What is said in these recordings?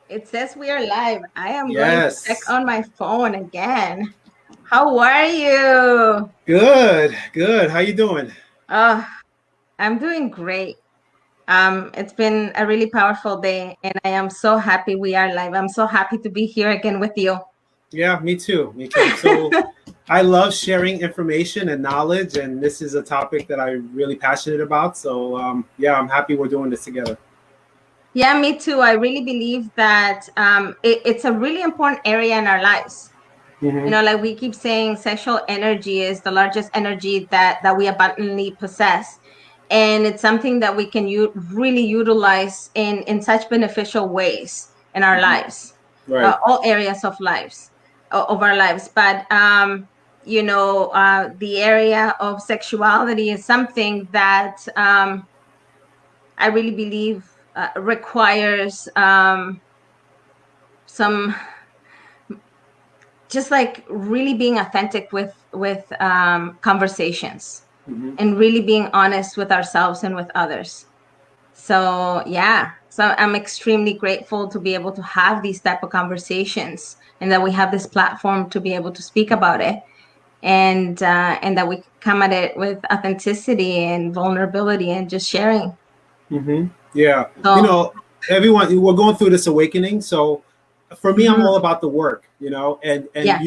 It says we are live. I am going to check Yes. on my phone again. How are you? Good. Good. How you doing? Oh, I'm doing great. It's been a really powerful day, and I am so happy we are live. I'm so happy to be here again with you. Yeah, me too. Me too. I love sharing information and knowledge, and this is a topic that I'm really passionate about. Yeah, I'm happy we're doing this together. Yeah, me too. I really believe that it's a really important area in our lives. Hmm. Like we keep saying, sexual energy is the largest energy that we abundantly possess, and it's something that we can really utilize in such beneficial ways in our lives, Right. all areas of our lives. But the area of sexuality is something that I really believe requires some, just like really being authentic with conversations, Hmm. and really being honest with ourselves and with others. So yeah, so I'm extremely grateful to be able to have these type of conversations, and that we have this platform to be able to speak about it, and that we come at it with authenticity and vulnerability and just sharing. Hmm. Yeah. You So know, everyone, we're going through this awakening. So for me, I'm all mhm, about the work, and yeah.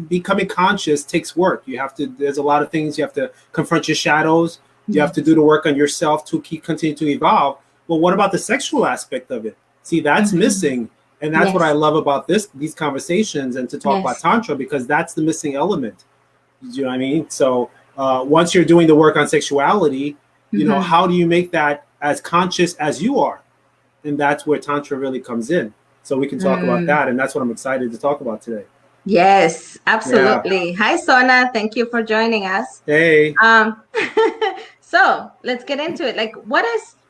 becoming conscious takes work. You have to, there's a lot of things you have to confront your shadows. You have to do Yes. the work on yourself to continue to evolve. Well, what about the sexual aspect of it? See, that's Mhm. missing. And that's what I Yes. love about these conversations and to talk about Yes. Tantra, because that's the missing element. You know what I mean? So once you're doing the work on sexuality, Mhm. how do you make that as conscious as you are? And that's where Tantra really comes in. So we can talk about Mm. that. And that's what I'm excited to talk about today. Yes, Yeah. absolutely. Hi, Sona. Thank you for joining us. Hey. Um, so let's get into it. Like,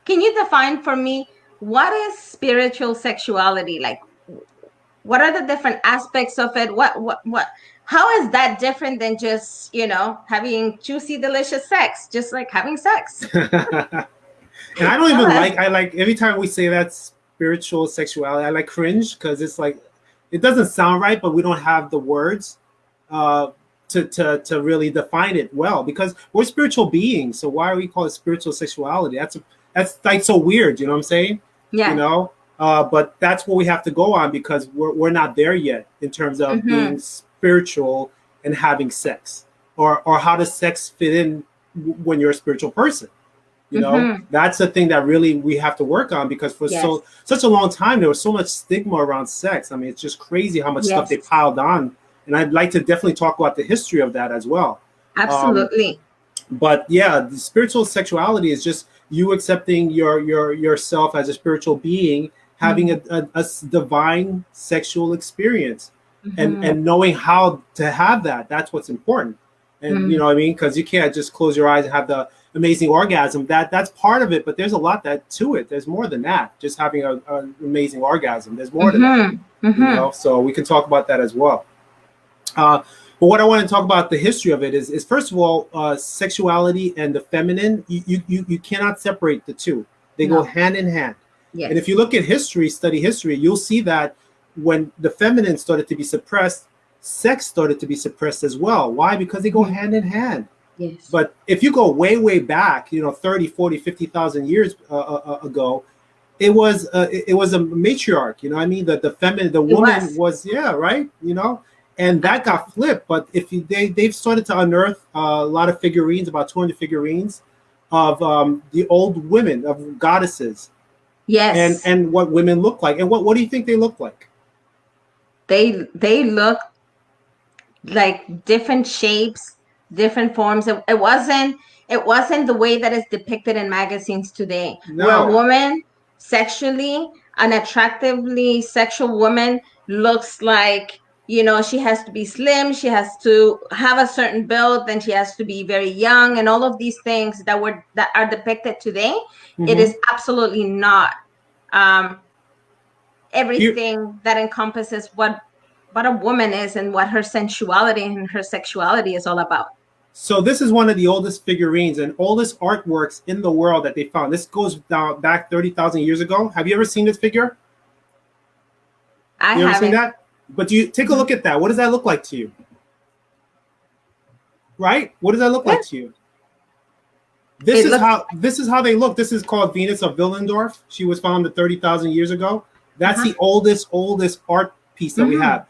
can you define for me what is spiritual sexuality? Like, what are the different aspects of it? How is that different than just, having juicy, delicious sex, just like having sex? And I don't Tell even us. like, I like every time we say that spiritual sexuality, I like cringe because it's like, it doesn't sound right, but we don't have the words uh, to really define it well, because we're spiritual beings. So why are we call it spiritual sexuality? That's like so weird. You know what I'm saying? You Yeah. know. But that's what we have to go on, because we're not there yet in terms of Mm-hmm. being spiritual and having sex, or how does sex fit in when you're a spiritual person. Mm-hmm. That's the thing that really we have to work on, because for Yes. such a long time there was so much stigma around sex. I mean, it's just crazy how much stuff they Yes. piled on, and I'd like to definitely talk about the history of that as well. um, Absolutely. but yeah, the spiritual sexuality is just you accepting yourself as a spiritual being, having Mm-hmm. a divine sexual experience, and Mm-hmm. knowing how to have that. That's what's important. And you know what I mean, because you can't just close your eyes and have the amazing orgasm. That's part of it, but there's a lot that to it. There's more than that, just having an amazing orgasm. There's more to that. Mm-hmm. Mm-hmm. So we can talk about that as well. uh, but what I want to talk about the history of it is first of all, sexuality and the feminine. You cannot separate the two. They go No. hand in hand. And if you Yes. look at history, study history, you'll see that when the feminine started to be suppressed, sex started to be suppressed as well. Why? Because they go Mm-hmm. hand in hand. Yes. But if you go way, way back, 30, 40, 50,000 years ago, it was a matriarch. You know what I mean? The feminine, the It woman was. was, yeah, right. And that got flipped. But if they've started to unearth a lot of figurines, about 200 figurines of the old women, of goddesses, and Yes. what women look like. And what do you think they look like? They look like different shapes, different forms. It wasn't the way that is depicted in magazines today, where a No. woman sexually, an attractively sexual woman looks like, she has to be slim, she has to have a certain build, and she has to be very young, and all of these things that are depicted today. It Mm-hmm. is absolutely not um Here, everything that encompasses what a woman is and what her sensuality and her sexuality is all about. so this is one of the oldest figurines and oldest artworks in the world that they found. This goes down back 30,000 years ago. Have you ever seen this figure? I You ever seen haven't. that? But you take a look at that. What does that look like to you? Right? What does that look Yeah, like to you? This it is looks. how they look. This is called Venus of Willendorf. She was founded 30,000 years ago. That's Uh-huh. the oldest art piece that we Mm-hmm. have.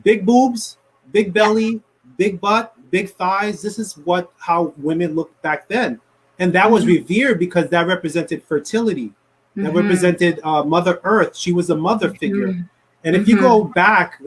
Big boobs, big Yeah. belly, big butt, big thighs. This is what how women looked back then, and that was Mm-hmm. revered because that represented fertility. That Mm-hmm. represented Mother Earth. She was a mother figure. Mm-hmm. And if you Mm-hmm. go back,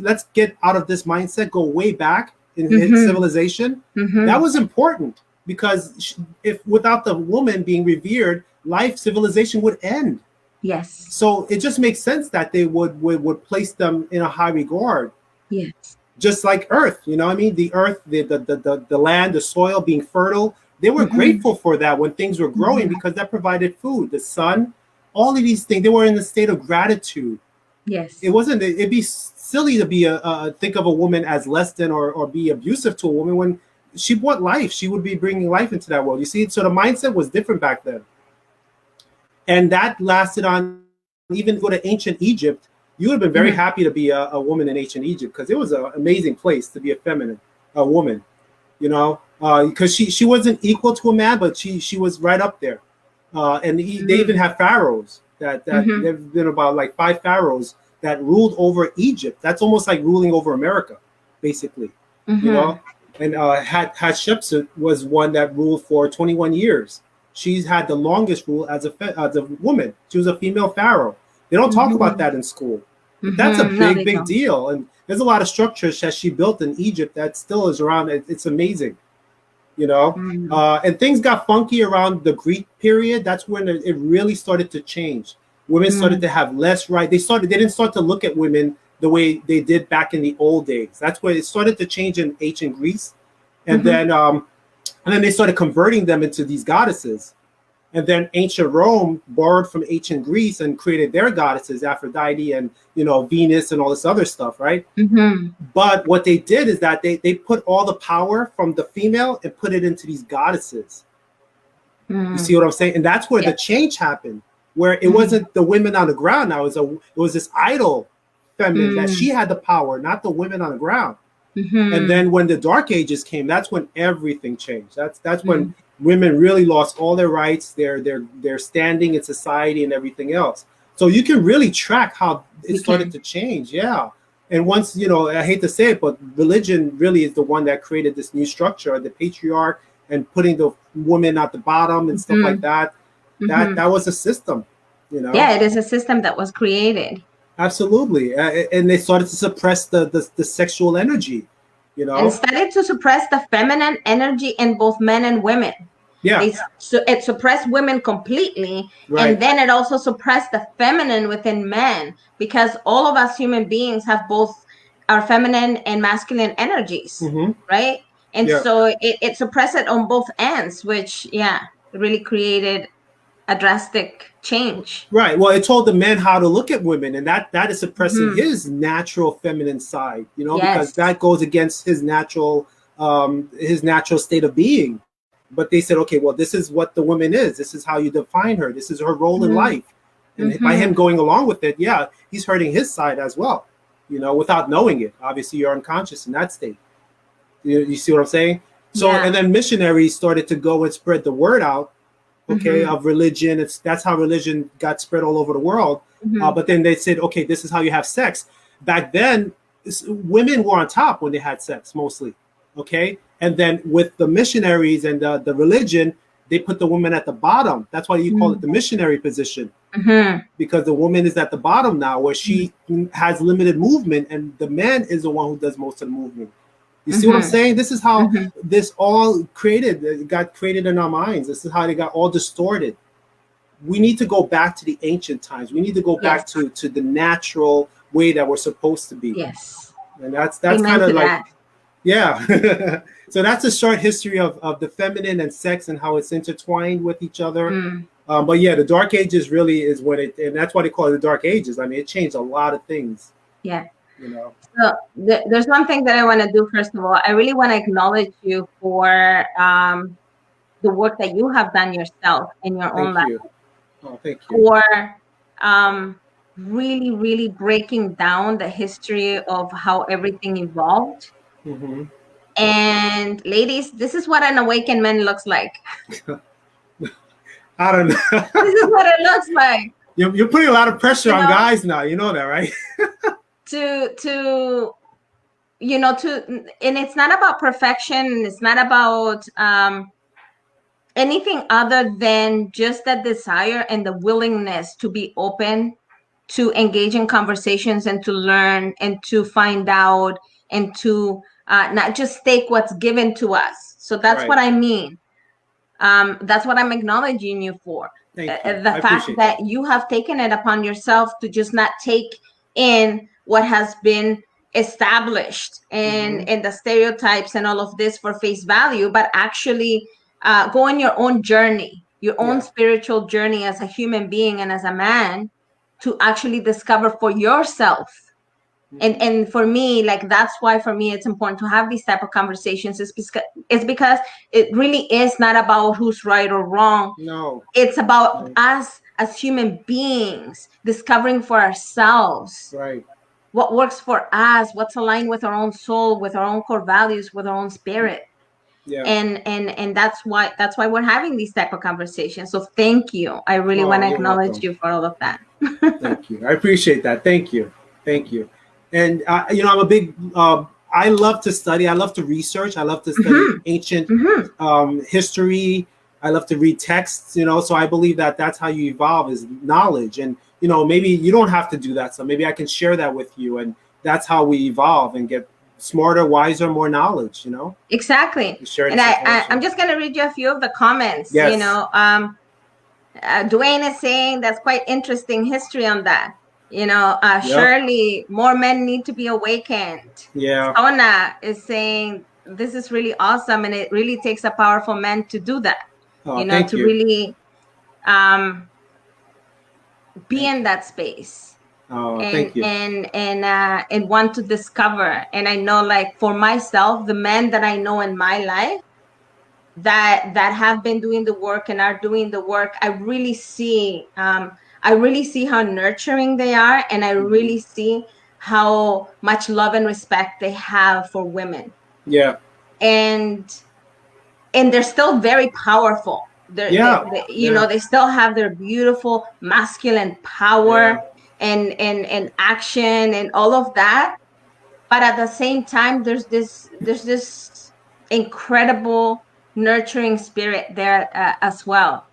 let's get out of this mindset. Go way back in Mm-hmm. civilization. That Mm-hmm. was important because if without the woman being revered, life civilization would end. Yes. So it just makes sense that they would place them in a high regard, Yes. just like Earth. You know what I mean? The Earth, the land, the soil being fertile. They were Mm-hmm. grateful for that when things were growing Mm-hmm. because that provided food, the sun, all of these things. They were in a state of gratitude. It Yes. wasn't. It'd be silly to be think of a woman as less than or be abusive to a woman when she brought life. She would be bringing life into that world. You see, so the mindset was different back then, and that lasted on. Even go to ancient Egypt, you would have been very Mm-hmm. happy to be a woman in ancient Egypt because it was an amazing place to be a woman. Because she wasn't equal to a man, but she was right up there. And they even Mm-hmm. have pharaohs that Mm-hmm. there've been about like five pharaohs that ruled over Egypt. That's almost like ruling over America, basically. You Mm-hmm. know, and Hatshepsut was one that ruled for 21 years. She's had the longest rule as a woman. She was a female pharaoh. They don't talk about Mm-hmm. that in school, but that's a Mm-hmm. No, big, they big don't. deal. And there's a lot of structures that she built in Egypt that still is around. It's amazing, you know. Mm-hmm. And things got funky around the Greek period. That's when it really started to change. Women started to have less right. They didn't start to look at women the way they did back in the old days. That's where it started to change in ancient Greece, and Mm-hmm. then they started converting them into these goddesses. And then ancient Rome borrowed from ancient Greece and created their goddesses, Aphrodite and Venus and all this other stuff, right? Mm-hmm. But what they did is that they put all the power from the female and put it into these goddesses. You Mm-hmm. see what I'm saying? And that's where Yeah. the change happened, where it Mm-hmm. wasn't the women on the ground now. It was this idol feminine that Mm-hmm. she had the power, not the women on the ground. And Mm-hmm. then when the Dark Ages came, that's when everything changed. That's when Mm-hmm. women really lost all their rights, their standing in society, and everything else. So you can really track how it We started can. to change. Yeah. And once, I hate to say it, but religion really is the one that created this new structure, the patriarch, and putting the woman at the bottom and stuff like Mm-hmm. that. That Mm-hmm. that was a system, you know. Yeah, it is a system that was created. Absolutely. And they started to suppress the sexual energy, you And know. started to suppress the feminine energy in both men and women. Yeah. It suppressed women completely, and Right. then it also suppressed the feminine within men, because all of us human beings have both our feminine and masculine energies, Mm-hmm. right? And Yeah. so it suppressed it on both ends, which really created a drastic change. Right. Well, it told the men how to look at women, and that is suppressing Mm-hmm. his natural feminine side, because Yes. that goes against his natural state of being. But they said, okay, well, this is what the woman is. This is how you define her. This is her role in Mm-hmm. life. And by him Mm-hmm. going along with it, yeah, he's hurting his side as well, without knowing it. Obviously, you're unconscious in that state. You see what I'm saying? So, Yeah. and then missionaries started to go and spread the word out, okay, Mm-hmm. of religion. That's how religion got spread all over the world. Mm-hmm. But then they said, okay, this is how you have sex. Back then, women were on top when they had sex mostly, okay. And then with the missionaries and the religion, they put the woman at the bottom. That's why you call it the missionary position, Mm-hmm. because the woman is at the bottom now, where she has limited movement, and the man is the one who does most of the movement. You see what I'm Mm-hmm. saying? This is how Mm-hmm. this all got created in our minds. This is how they got all distorted. We need to go back to the ancient times. We need to go back Yes. to the natural way that we're supposed to be. Yes. And that's kind Amen of to like, that. yeah. So that's a short history of the feminine and sex and how it's intertwined with each other. Mm. But yeah, the Dark Ages really is when and that's why they call it the Dark Ages. I mean, it changed a lot of things, Yeah. you know. So there's one thing that I want to do. First of all, I really want to acknowledge you for the work that you have done yourself in your own Thank life, you. Oh, thank you. for um, really, really breaking down the history of how everything evolved. Mm-hmm. And ladies, this is what an awakened man looks like. I don't This know. is what it looks like. You're putting a lot of pressure You on know, guys now. You know that, right? to to, and it's not about perfection. It's not about anything other than just that desire and the willingness to be open, to engage in conversations and to learn and to find out and to not just take what's given to us. So that's what Right. I mean. That's what I'm acknowledging you for. Thank you. The I fact appreciate that that. you have taken it upon yourself to just not take in what has been established Mm-hmm. and the stereotypes and all of this for face value, but actually go on your own journey, your own Yeah. spiritual journey as a human being and as a man, to actually discover for yourself. Mm-hmm. And for me, like, that's why for me it's important to have these type of conversations. It's because it really is not about who's right or wrong. No. It's about Right. us as human beings discovering for ourselves Right. what works for us, what's aligned with our own soul, with our own core values, with our own spirit. Yeah. And that's why we're having these type of conversations. So thank you. I really want Oh, to you're acknowledge welcome. you for all of that. Thank you. I appreciate that. Thank you. Thank you. And I'm a big. I love to study. I love to research. I love to study Hmm. ancient Hmm. history. I love to read texts. So I believe that that's how you evolve is knowledge. And maybe you don't have to do that. So maybe I can share that with you. And that's how we evolve and get smarter, wiser, more knowledge. Exactly. Share And this I'm information. just going to read you a few of the comments. Yes. Dwayne is saying that's quite interesting history on that. Yep. Surely more men need to be awakened. Yeah. Sona is saying this is really awesome, and it really takes a powerful man to do that. Oh, thank To you. really um, be Thank in you. that space Oh, and thank you. and want to discover. And I know, like, for myself, the men that I know in my life that have been doing the work and are doing the work, I really see how nurturing they are, and I Hmm. really see how much love and respect they have for women. Yeah. and and they're still very powerful. Yeah. Yeah. They still have their beautiful masculine Yeah. power and action and all of that. But at the same time, there's this incredible nurturing spirit there as well.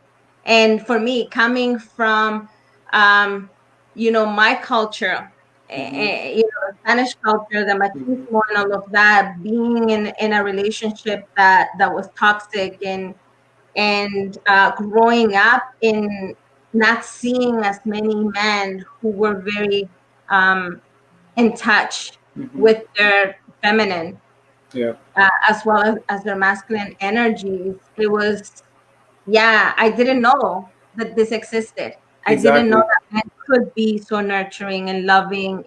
And for me, coming from my culture, Hmm. the Spanish culture, the Hmm. machismo and all of that, being in a relationship that was toxic, and growing up in not seeing as many men who were very um, in touch Hmm. with their feminine, Yeah. as well as their masculine energies. It was, yeah, I didn't know that this existed. I didn't know Exactly. that men could be so nurturing and loving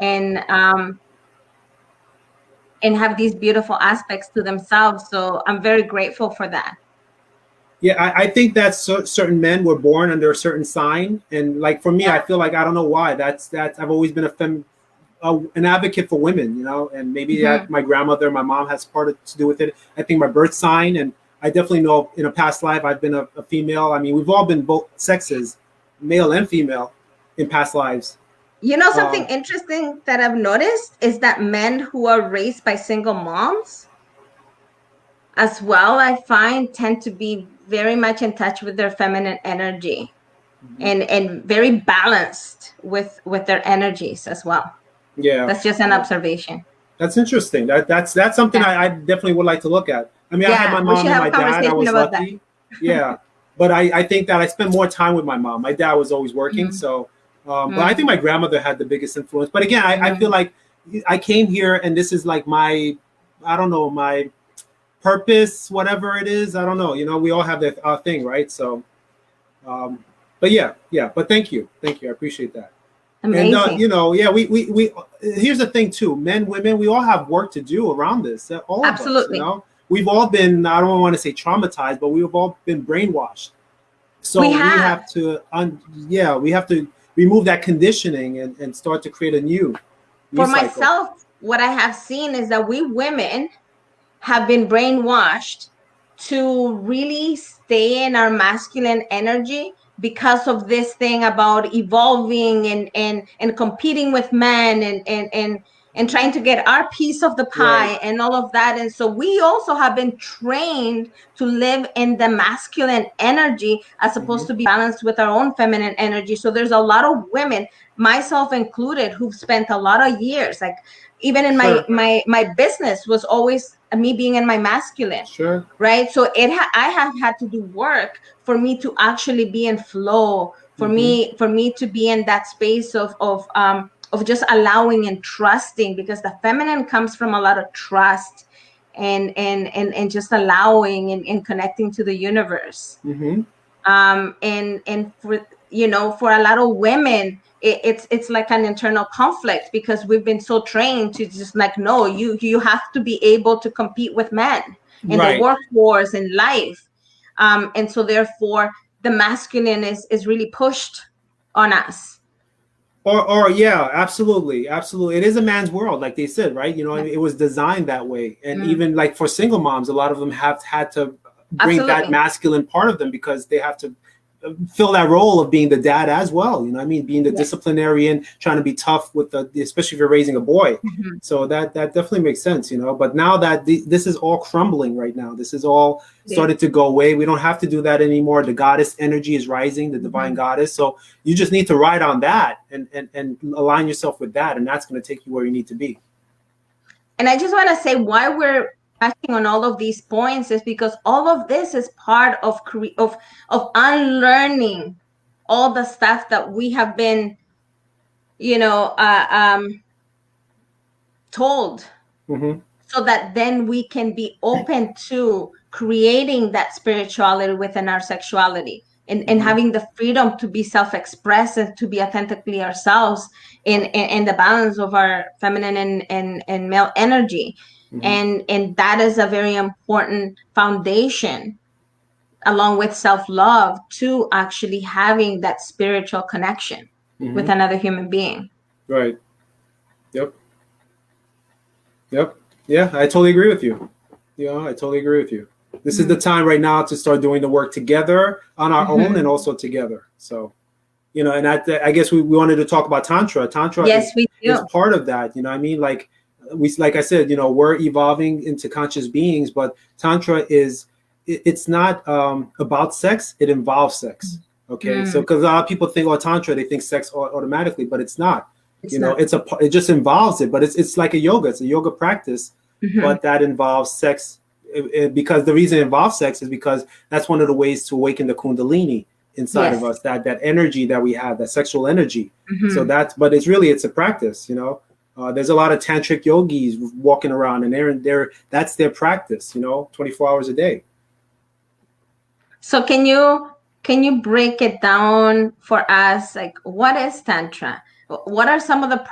and um and have these beautiful aspects to themselves. So I'm very grateful for that. Yeah, I think that certain men were born under a certain sign, and like for me, I Yeah. feel like I don't know why. That's I've always been an advocate for women, and maybe Hmm. that my grandmother, my mom has to do with it. I think my birth sign, and I definitely know in a past life I've been a female. I mean, we've all been both sexes, male and female, in past lives. Something Um, interesting that I've noticed is that men who are raised by single moms as well, I find, tend to be very much in touch with their feminine energy, mhm. and very balanced with their energies as well. Yeah, That's just an yeah. observation. That's interesting. That's something Yeah. I definitely would like to look at. I mean, I had my Yeah, we mom should and have my a dad. I conversation was about that. lucky. Yeah, but I think that I spent more time with my mom. My dad was always working, Mm, so but I think mm, my grandmother had the biggest influence. But again, I feel mm. like I came here and this is like my, I don't know, my purpose, whatever it is. I don't know. We all have that thing, right? So, um, but yeah, yeah. But thank you. I appreciate that. And Amazing. yeah, we here's the thing too, men, women, we all have work to do around this. All of us, Absolutely. we've all been, I don't want to say traumatized, but we've all been brainwashed. We So we have. have to, yeah, we have to. remove that conditioning and start to create a new For cycle. myself, what I have seen is that we women have been brainwashed to really stay in our masculine energy because of this thing about evolving and competing with men and trying to get our piece of the Right. pie and all of that. And so we also have been trained to live in the masculine energy as Mm-hmm. opposed to be balanced with our own feminine energy. So there's a lot of women, myself included, who've spent a lot of years, like even in Sure. my business was always me being in my masculine, Sure. right? So I have had to do work for me to actually be in flow, for Mm-hmm. me to be in that space of just allowing and trusting, because the feminine comes from a lot of trust and just allowing and connecting to the universe. Mm-hmm. And for, you know, for a lot of women, it's like an internal conflict, because we've been so trained to just like, no, you have to be able to compete with men in the Right. workforce and life. And so therefore the masculine is really pushed on us. Or yeah, absolutely, absolutely. It is a man's world, like they said, right? You know, Yeah. it was designed that way. And Mm, even like for single moms, a lot of them have had to bring that absolutely. masculine part of them because they have to fill that role of being the dad as well. You know what I mean? Being the Yes. disciplinarian, trying to be tough with the, especially if you're raising a boy. Mhm. So that definitely makes sense, you know. But now that this is all crumbling right now, this is all It is. started to go away. We don't have to do that anymore. The goddess energy is rising, the divine Mhm. goddess. So you just need to ride on that and align yourself with that, and that's going to take you where you need to be. And I just want to say why we're touching on all of these points is because all of this is part of of unlearning all the stuff that we have been, you know, told, Mm-hmm. so that then we can be open to creating that spirituality within our sexuality, and Mm-hmm. having the freedom to be self-expressed and to be authentically ourselves in the balance of our feminine and male energy. Mm-hmm. And that is a very important foundation, along with self-love, to actually having that spiritual connection with Mm-hmm. another human being. Right. Yep. Yep. Yeah, I totally agree with you. Yeah, I totally agree with you. This is the Mm. time right now to start doing the work together on our own and Mhm. also together. So, you know, and I guess we wanted to talk about Tantra. Tantra Yes, we is do. part of that. You know what I mean? Like I said, you know, we're evolving into conscious beings, but Tantra is it's not about sex, it involves sex. Okay. So Mm. because a lot of people think, oh, Tantra, they think sex automatically, but it's not. It's You know, not. it just involves it, but it's like a yoga. It's a yoga practice, Mhm. but that involves sex. Because the reason it involves sex is because that's one of the ways to awaken the Kundalini inside of Yes. us, that energy that we have, that sexual energy. So Mhm. that's, but it's a practice, you know. There's a lot of tantric yogis walking around, and they're that's their practice, you know, 24 hours a day. So can you break it down for us? Like, what is Tantra? What are some of the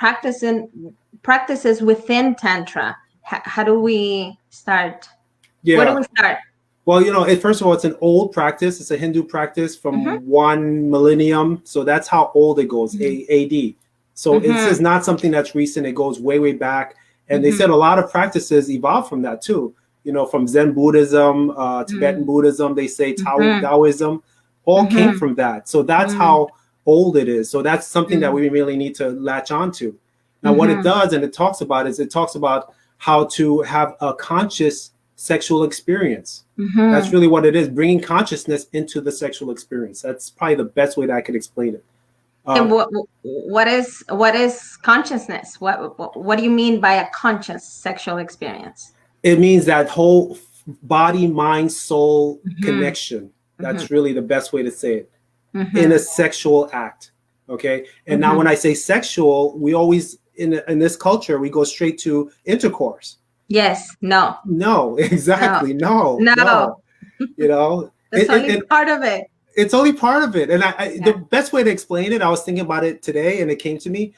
practices within Tantra? How do we start? Where do Yeah. we start? Well, you know, first of all, it's an old practice. It's a Hindu practice Mm-hmm. from 1 millennium. So that's how old it goes, AD. So it's Mm-hmm. just not something that's recent. It goes way, way back. And they Mm-hmm. said a lot of practices evolved from that too. You know, from Zen Buddhism, Tibetan Buddhism, they say Mm-hmm. Taoism, all came Mm-hmm. from that. So that's Mm-hmm. how old it is. So that's something that we really need to latch onto. Now, what it Mm-hmm. does and it talks about is it talks about how to have a conscious sexual experience. That's Mm-hmm. really what it is, bringing consciousness into the sexual experience. That's probably the best way that I could explain it. And Um, what is consciousness? What do you mean by a conscious sexual experience? it means that whole body, mind, soul Mm-hmm. connection. Mm-hmm. That's really the best way to say it in Mm-hmm. a sexual act. Okay. And now, Mm-hmm. when I say sexual, we always, in this culture, we go straight to intercourse. Yes. No. No, No. exactly. No, No. no. You know, That's only it part of it. it's only part of it. And the Yeah. best way to explain it, I was thinking about it today and it came to me.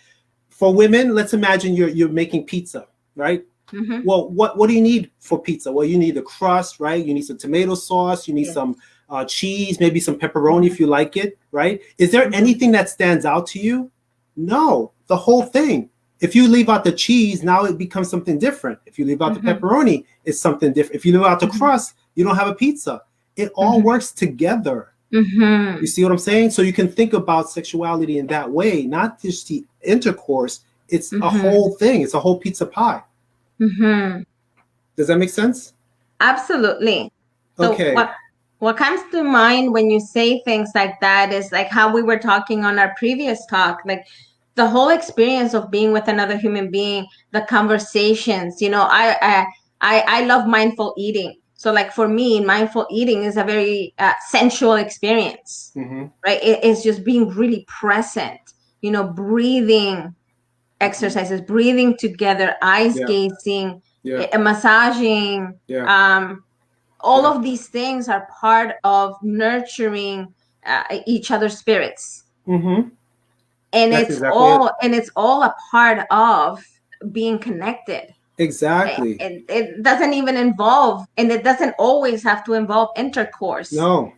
For women, let's imagine you're making pizza, right? Mm-hmm. Well, what do you need for pizza? Well, you need a crust, right? You need some tomato sauce, you need Yes. some cheese, maybe some pepperoni if you like it, right? Is there anything that stands out to you? No, the whole thing. If you leave out the cheese, now it becomes something different. If you leave out the pepperoni, it's something different. If you leave out the crust, you don't have a pizza. It all works together. You see what I'm saying? So you can think about sexuality in that way, not just the intercourse. It's a whole thing. It's a whole pizza pie. Does that make sense? Absolutely. So Okay. what comes to mind when you say things like that is like how we were talking on our previous talk, like the whole experience of being with another human being, the conversations. You know, I love mindful eating. So like for me, mindful eating is a very sensual experience, right? It's just being really present, you know, breathing exercises, breathing together, eyes gazing, massaging. All of these things are part of nurturing each other's spirits. And That's it's exactly all it. and it's all a part of being connected. Exactly. It doesn't even involve, and it doesn't always have to involve intercourse. No.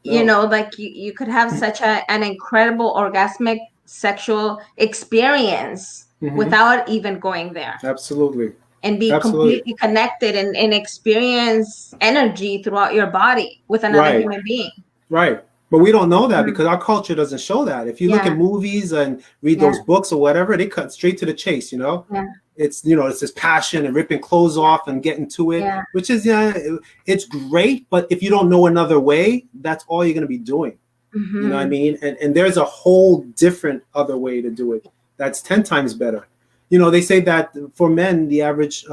You know, like you could have such an incredible orgasmic sexual experience without even going there. Absolutely. And be completely connected and experience energy throughout your body with another human being. Right. But we don't know that because our culture doesn't show that. If you look at movies and read those books or whatever, they cut straight to the chase, you know? It's, you know, it's this passion and ripping clothes off and getting to it, which is, it's great. But if you don't know another way, that's all you're going to be doing. You know what I mean? And there's a whole different other way to do it. That's 10 times better. You know, they say that for men, the average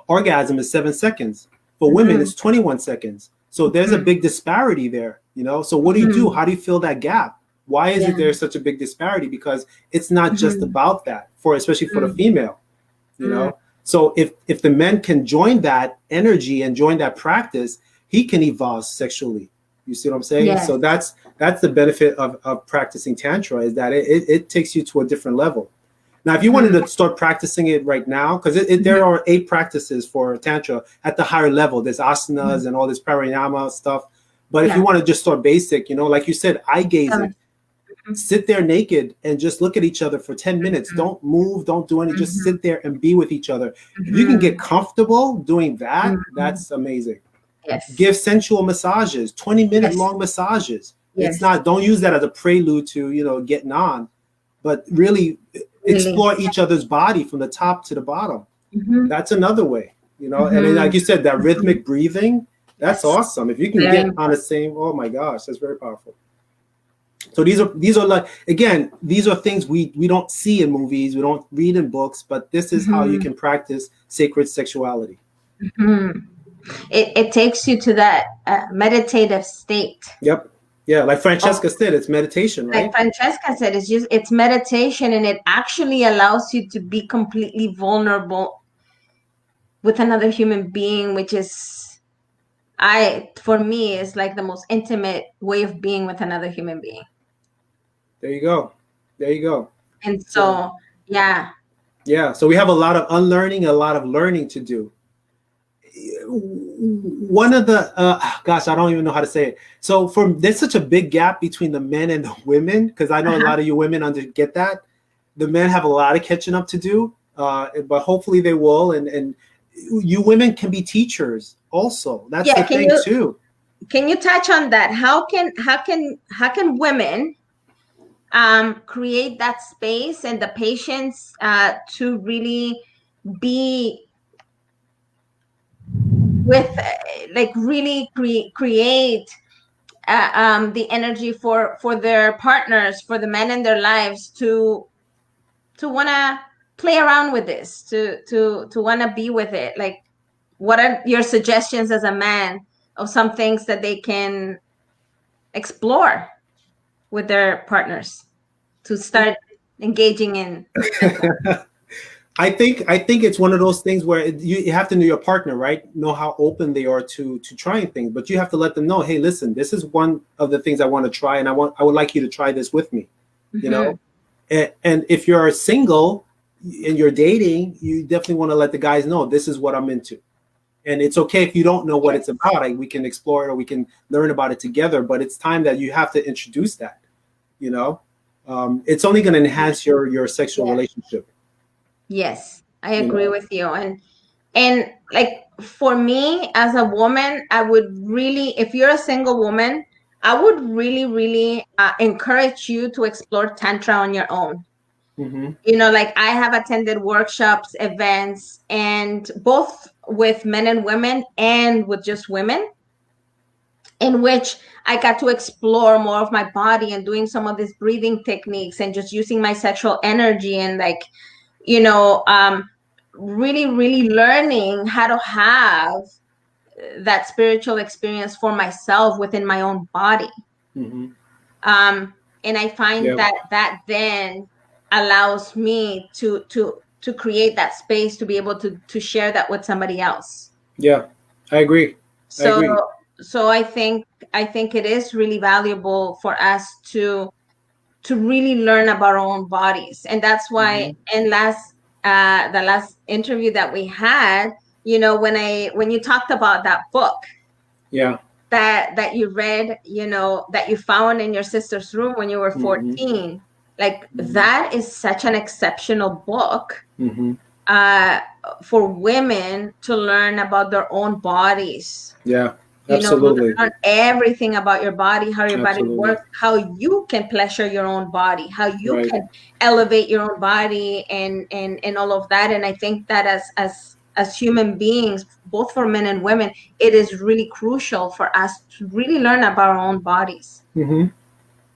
orgasm is 7 seconds. For women, it's 21 seconds. So there's a big disparity there, you know? So what do you do? How do you fill that gap? Why is it there's such a big disparity? Because it's not just about that, especially for the female, you know? So if the men can join that energy and join that practice, he can evolve sexually. You see what I'm saying? So that's the benefit of practicing Tantra, is that it takes you to a different level. Now, if you wanted to start practicing it right now, because there are 8 practices for Tantra at the higher level. There's asanas and all this pranayama stuff. But if you want to just start basic, you know, like you said, eye gazing, sit there naked and just look at each other for 10 minutes. Don't move, don't do anything, just sit there and be with each other. If you can get comfortable doing that, that's amazing. Give sensual massages, 20-minute long massages. It's not, don't use that as a prelude to, you know, getting on, but really explore each other's body from the top to the bottom. That's another way, you know. And then, like you said, that rhythmic breathing, that's awesome. If you can get on the same, oh my gosh, that's very powerful. So these are like, again, these are things we don't see in movies, we don't read in books, but this is how you can practice sacred sexuality. It takes you to that meditative state. Yeah, like Francesca said, it's meditation, right? Like Francesca said, it's meditation, and it actually allows you to be completely vulnerable with another human being, which is, for me, is like the most intimate way of being with another human being. There you go. And so, yeah. So we have a lot of unlearning, a lot of learning to do. One of the gosh, I don't even know how to say it. So there's such a big gap between the men and the women, because I know a lot of you women get that. The men have a lot of catching up to do, but hopefully they will. And you women can be teachers also. That's the thing too. Can you touch on that? How can women create that space and the patience to really be with, like, really create the energy for their partners, for the men in their lives, to want to play around with this, to want to be with it? Like, what are your suggestions as a man of some things that they can explore with their partners to start engaging in? I think it's one of those things where you have to know your partner, right? Know how open they are to trying things, but you have to let them know, hey, listen, this is one of the things I want to try, and I would like you to try this with me, you know. And if you're single and you're dating, you definitely want to let the guys know, this is what I'm into. And it's okay if you don't know what Yes. it's about. We can explore it or we can learn about it together. But it's time that you have to introduce that. You know, it's only going to enhance your sexual Yes. relationship. Yes, I You agree know. with you. And like for me as a woman, I would really, if you're a single woman, I would really, really encourage you to explore Tantra on your own. Hmm. Like I have attended workshops, events, and both with men and women and with just women, in which I got to explore more of my body and doing some of these breathing techniques and just using my sexual energy and like, you know, really, really learning how to have that spiritual experience for myself within my own body. Hmm. And I find Yeah. that then allows me to create that space to be able to share that with somebody else. Yeah. I agree. I So agree. so I think it is really valuable for us to really learn about our own bodies. And that's why Hmm. in the last interview that we had, when you talked about that book Yeah. that you read, that you found in your sister's room when you were Hmm. 14, like Hmm. that is such an exceptional book Hmm. uh for women to learn about their own bodies, Yeah. to Absolutely. learn everything about your body, how your body Absolutely. works, how you can pleasure your own body, how you Right. can elevate your own body, and all of that. And I think that as human beings, both for men and women, it is really crucial for us to really learn about our own bodies. Hmm.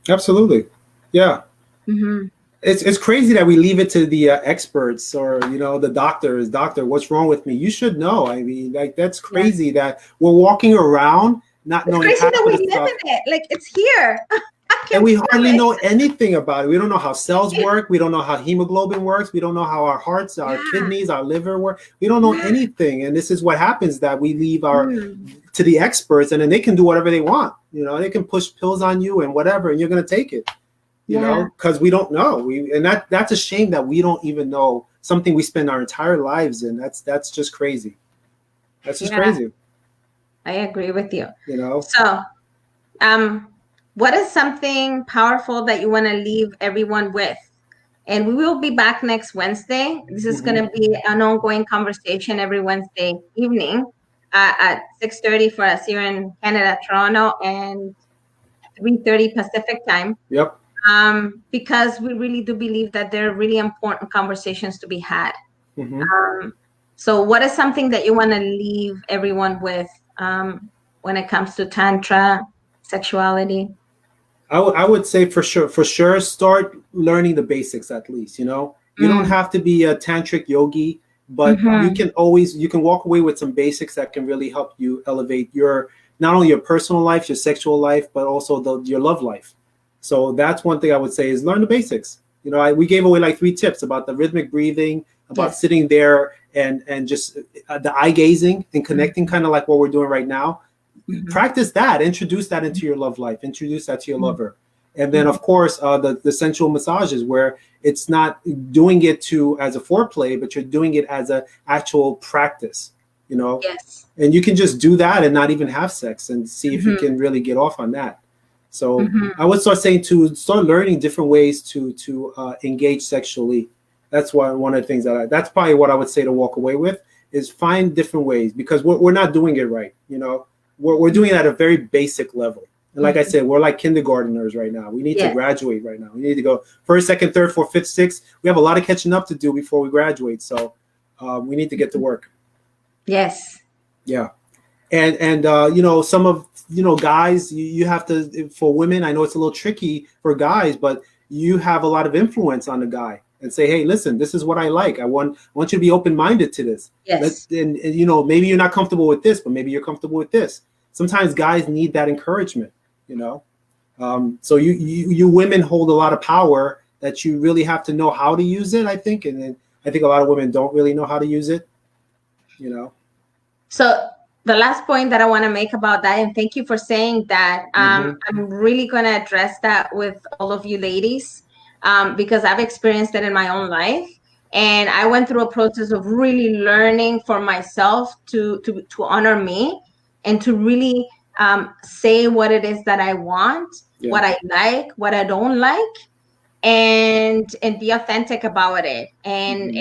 Absolutely. Yeah. Hmm. It's crazy that we leave it to the experts or the doctors. Doctor, what's wrong with me? You should know. I mean, like that's Yeah, crazy that we're walking around not it's knowing crazy half that of we the live stuff, in it, like it's here. I and can we feel hardly it. know anything about it. We don't know how cells work. We don't know how hemoglobin works. We don't know how our hearts, our Yeah, kidneys, our liver work. We don't know yeah. anything, and this is what happens that we leave our Mm, to the experts, and then they can do whatever they want. They can push pills on you and whatever, and you're going to take it. yeah, Because we don't know. And that's a shame that we don't even know something we spend our entire lives in. That's just crazy. That's just yeah. crazy. I agree with you. You know. So, um, what is something powerful that you want to leave everyone with? And we will be back next Wednesday. This is going Hmm. to be an ongoing conversation every Wednesday evening at 6:30 for us here in Canada, Toronto, and 3:30 Pacific time. Yep. Because we really do believe that there are really important conversations to be had. Hmm. Um, so, what is something that you want to leave everyone with when it comes to Tantra, sexuality? I would say for sure, start learning the basics at least. You don't Mm, have to be a tantric yogi, but mm-hmm. you can walk away with some basics that can really help you elevate your not only your personal life, your sexual life, but also your love life. So that's one thing I would say is learn the basics. We gave away like 3 tips about the rhythmic breathing, about Yes. sitting there and just the eye gazing and connecting, kind of like what we're doing right now. Mm-hmm. Practice that, introduce that into your love life, introduce that to your Mm-hmm. lover. And then of course the sensual massages where it's not doing it to as a foreplay, but you're doing it as a actual practice. you know Yes. and you can just do that and not even have sex and see if you Mm-hmm. can really get off on that. So Mm-hmm. I would start saying to start learning different ways to engage sexually. That's one of the things that's probably what I would say to walk away with is find different ways, because we're not doing it right. We're doing it at a very basic level. And like I Mm-hmm. said, we're like kindergarteners right now. We need to Yes. graduate right now. We need to go first, second, third, fourth, fifth, sixth. We have a lot of catching up to do before we graduate. So we need to get to work. Yes. Yeah. And some of guys, you have to, for women, I know it's a little tricky for guys, but you have a lot of influence on the guy and say, hey, listen, this is what I like. I want you to be open-minded to this. Yes. And maybe you're not comfortable with this, but maybe you're comfortable with this. Sometimes guys need that encouragement. So you women hold a lot of power that you really have to know how to use it, I think. And then I think a lot of women don't really know how to use it. you know So the last point that I want to make about that, and thank you for saying that, hmm I'm really going to address that with all of you ladies, because I've experienced it in my own life. And I went through a process of really learning for myself to honor me and to really say what it is that I want, what I like, what I don't like, and be authentic about it, and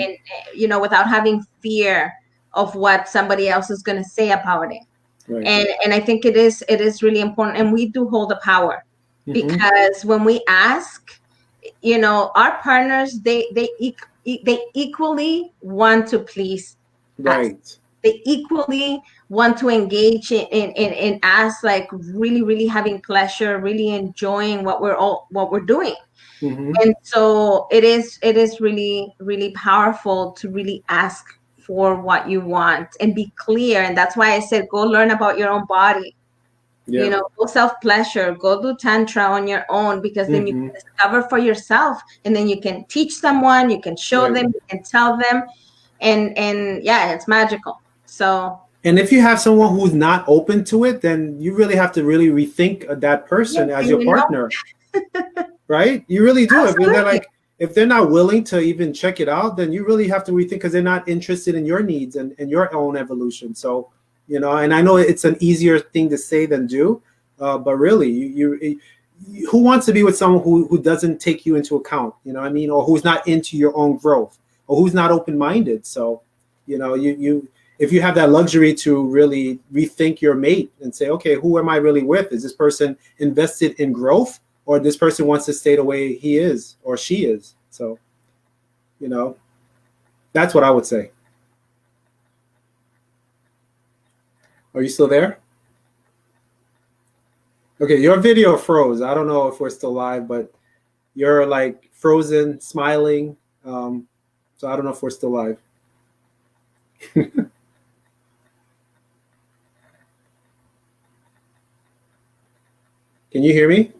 you know, without having fear of what somebody else is going to say about it. Right. And I think it is really important, and we do hold the power, because when we ask, you know, our partners, they equally want to please us. Right. They equally want to engage in us, like really, really having pleasure, really enjoying what we're doing. And so it is really, really powerful to really ask for what you want and be clear. And that's why I said, go learn about your own body. You know, go self-pleasure, go do tantra on your own, because then you can discover for yourself, and then you can teach someone, you can show them, you can tell them, and yeah, it's magical. So, and if you have someone who's not open to it, then you really have to really rethink that person yes, as and your partner. Right? You really do. absolutely. If they're not willing to even check it out, then you really have to rethink, because they're not interested in your needs and your own evolution. So, you know, and I know it's an easier thing to say than do, but really, who wants to be with someone who doesn't take you into account? You know what I mean? Or who's not into your own growth, or who's not open-minded. So, you know, you if you have that luxury to really rethink your mate and say, okay, who am I really with? Is this person invested in growth, or this person wants to stay the way he is or she is? So, you know, that's what I would say. Are you still there? Okay, your video froze. I don't know if we're still live, but you're like frozen, smiling. So I don't know if we're still live. Can you hear me?